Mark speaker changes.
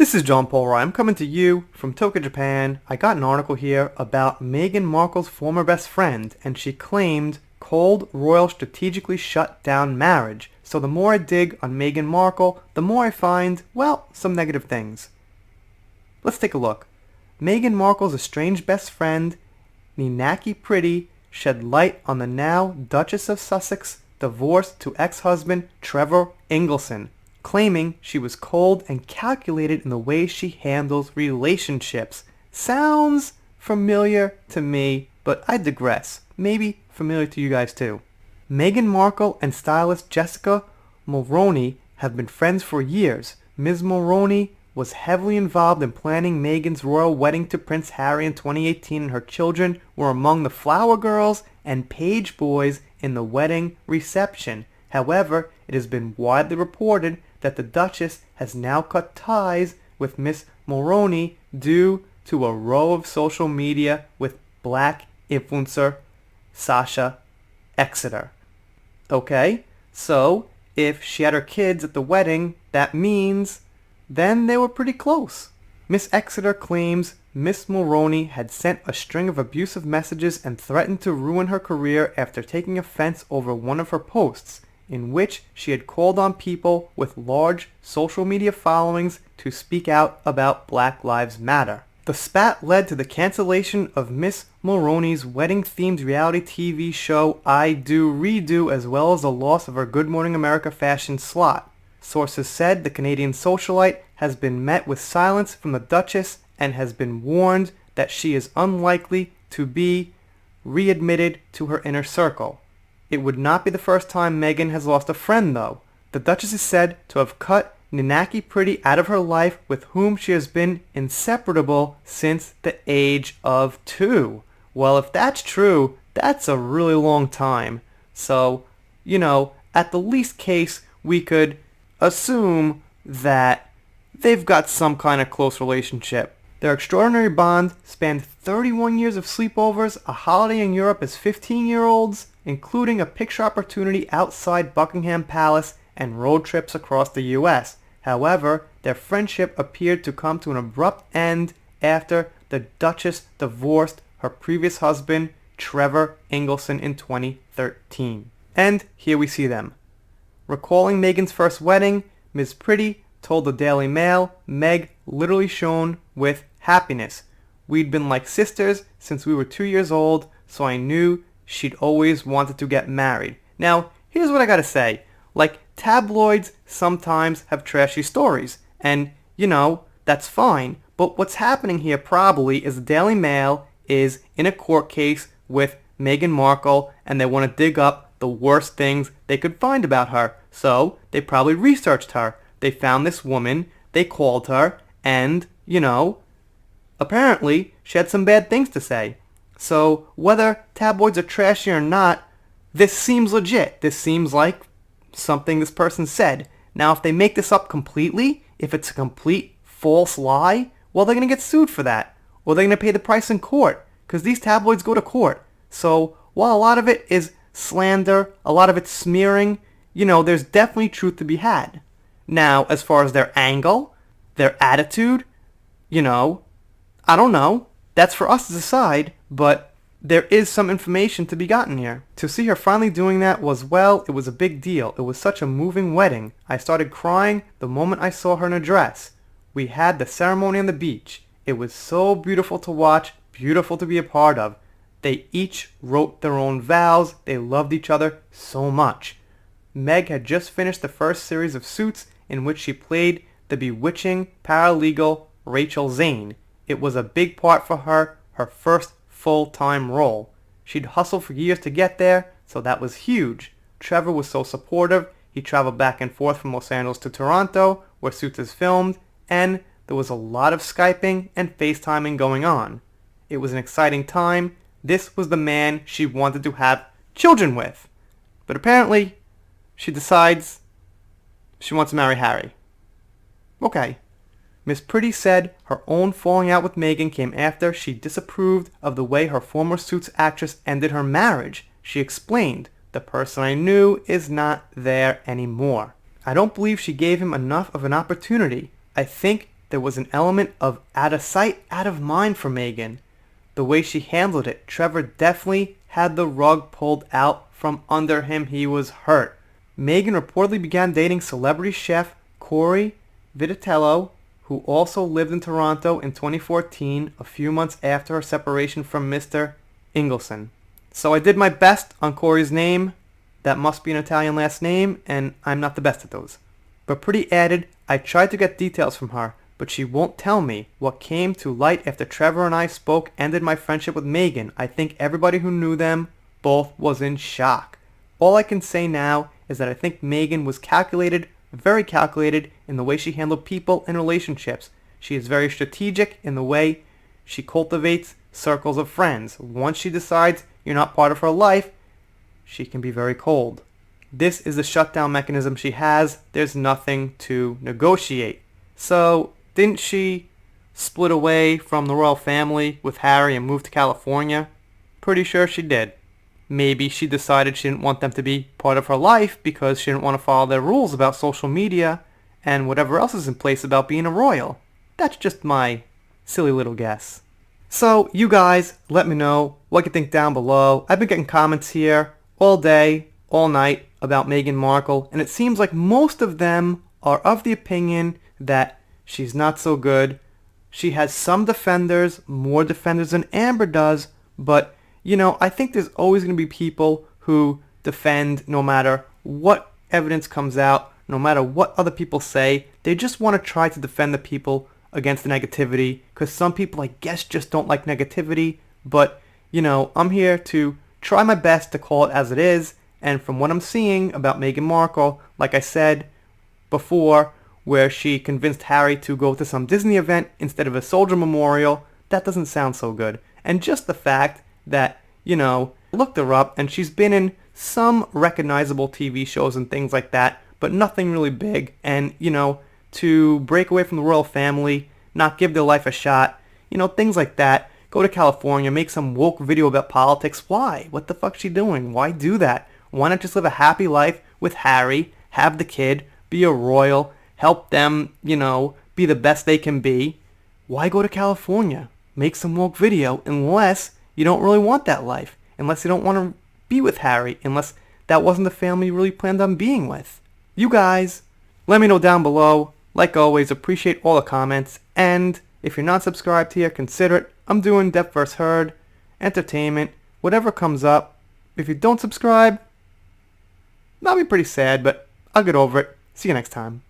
Speaker 1: This is John Paul Rye. I'm coming to you from Tokyo, Japan. I got an article here about Meghan Markle's former best friend, and she claimed cold royal strategically shut down marriage. So the more I dig on Meghan Markle, the more I find, well, some negative things. Let's take a look. Meghan Markle's estranged best friend, Ninaki Priddy, shed light on the now Duchess of Sussex divorce to ex-husband Trevor Ingleson, claiming she was cold and calculated in the way she handles relationships. Sounds familiar to me, but I digress. Maybe familiar to you guys too. Meghan Markle and stylist Jessica Mulroney have been friends for years. Ms. Mulroney was heavily involved in planning Meghan's royal wedding to Prince Harry in 2018, and her children were among the flower girls and page boys in the wedding reception. However, it has been widely reported that the Duchess has now cut ties with Miss Mulroney due to a row of social media with black influencer Sasha Exeter. Okay, so if she had her kids at the wedding, that means then they were pretty close. Miss Exeter claims Miss Mulroney had sent a string of abusive messages and threatened to ruin her career after taking offense over one of her posts, in which she had called on people with large social media followings to speak out about Black Lives Matter. The spat led to the cancellation of Miss Mulroney's wedding-themed reality TV show I Do Redo, as well as the loss of her Good Morning America fashion slot. Sources said the Canadian socialite has been met with silence from the Duchess and has been warned that she is unlikely to be readmitted to her inner circle. It would not be the first time Meghan has lost a friend, though. The Duchess is said to have cut Ninaki Priddy out of her life, with whom she has been inseparable since the age of 2. Well, if that's true, that's a really long time. So, at the least case, we could assume that they've got some kind of close relationship. Their extraordinary bond spanned 31 years of sleepovers, a holiday in Europe as 15-year-olds, including a picture opportunity outside Buckingham Palace and road trips across the U.S. However, their friendship appeared to come to an abrupt end after the Duchess divorced her previous husband, Trevor Ingleson, in 2013. And here we see them. Recalling Meghan's first wedding, Ms. Priddy told the Daily Mail, "Meg literally shone with happiness. We'd been like sisters since we were 2 years old, so I knew she'd always wanted to get married." Now, here's what I gotta say. Tabloids sometimes have trashy stories, and, that's fine. But what's happening here probably is the Daily Mail is in a court case with Meghan Markle, and they want to dig up the worst things they could find about her. So, they probably researched her. They found this woman, they called her, and, apparently she had some bad things to say. So, whether tabloids are trashy or not, this seems legit. This seems like something this person said. Now, if they make this up completely, if it's a complete false lie, well, they're going to get sued for that. Or they're going to pay the price in court, because these tabloids go to court. So, while a lot of it is slander, a lot of it's smearing, there's definitely truth to be had. Now, as far as their angle, their attitude, I don't know. That's for us to decide, but there is some information to be gotten here. To see her finally doing that was, well, it was a big deal. It was such a moving wedding. I started crying the moment I saw her in a dress. We had the ceremony on the beach. It was so beautiful to watch, beautiful to be a part of. They each wrote their own vows. They loved each other so much. Meg had just finished the first series of Suits, in which she played the bewitching paralegal Rachel Zane. It was a big part for her, her first full-time role. She'd hustled for years to get there, so that was huge. Trevor was so supportive. He traveled back and forth from Los Angeles to Toronto, where Suits is filmed, and there was a lot of Skyping and FaceTiming going on. It was an exciting time. This was the man she wanted to have children with. But apparently, she decides she wants to marry Harry. Okay. Miss Priddy said her own falling out with Meghan came after she disapproved of the way her former Suits actress ended her marriage. She explained, "The person I knew is not there anymore. I don't believe she gave him enough of an opportunity. I think there was an element of out of sight, out of mind for Meghan. The way she handled it, Trevor definitely had the rug pulled out from under him. He was hurt. Meghan reportedly began dating celebrity chef Corey Vitatello, who also lived in Toronto in 2014, a few months after her separation from Mr. Ingleson. So I did my best on Corey's name. That must be an Italian last name, and I'm not the best at those. But Priddy added, I tried to get details from her, but she won't tell me. What came to light after Trevor and I spoke ended my friendship with Meghan. I think everybody who knew them both was in shock. All I can say now is that I think Meghan was calculated, very calculated in the way she handled people and relationships. She is very strategic in the way she cultivates circles of friends. Once she decides you're not part of her life, she can be very cold. This is the shutdown mechanism she has. There's nothing to negotiate. So, didn't she split away from the royal family with Harry and move to California? Pretty sure she did. Maybe she decided she didn't want them to be part of her life because she didn't want to follow their rules about social media and whatever else is in place about being a royal. That's just my silly little guess. So, you guys, let me know what you think down below. I've been getting comments here all day, all night about Meghan Markle, and it seems like most of them are of the opinion that she's not so good. She has some defenders, more defenders than Amber does, but, you know, I think there's always going to be people who defend no matter what evidence comes out, no matter what other people say. They just want to try to defend the people against the negativity, because some people, I guess, just don't like negativity. But, you know, I'm here to try my best to call it as it is, and from what I'm seeing about Meghan Markle, like I said before, where she convinced Harry to go to some Disney event instead of a soldier memorial, that doesn't sound so good. And just the fact that, you know, I looked her up and she's been in some recognizable TV shows and things like that, but nothing really big. And, you know, to break away from the royal family, not give their life a shot, you know, things like that. Go to California, make some woke video about politics. Why? What the fuck's she doing? Why do that? Why not just live a happy life with Harry, have the kid, be a royal, help them, you know, be the best they can be? Why go to California? Make some woke video unless you don't really want that life. Unless you don't want to be with Harry. Unless that wasn't the family you really planned on being with. You guys, let me know down below. Like always, appreciate all the comments. And if you're not subscribed here, consider it. I'm doing Depth vs. Heard, entertainment, whatever comes up. If you don't subscribe, I'll be pretty sad, but I'll get over it. See you next time.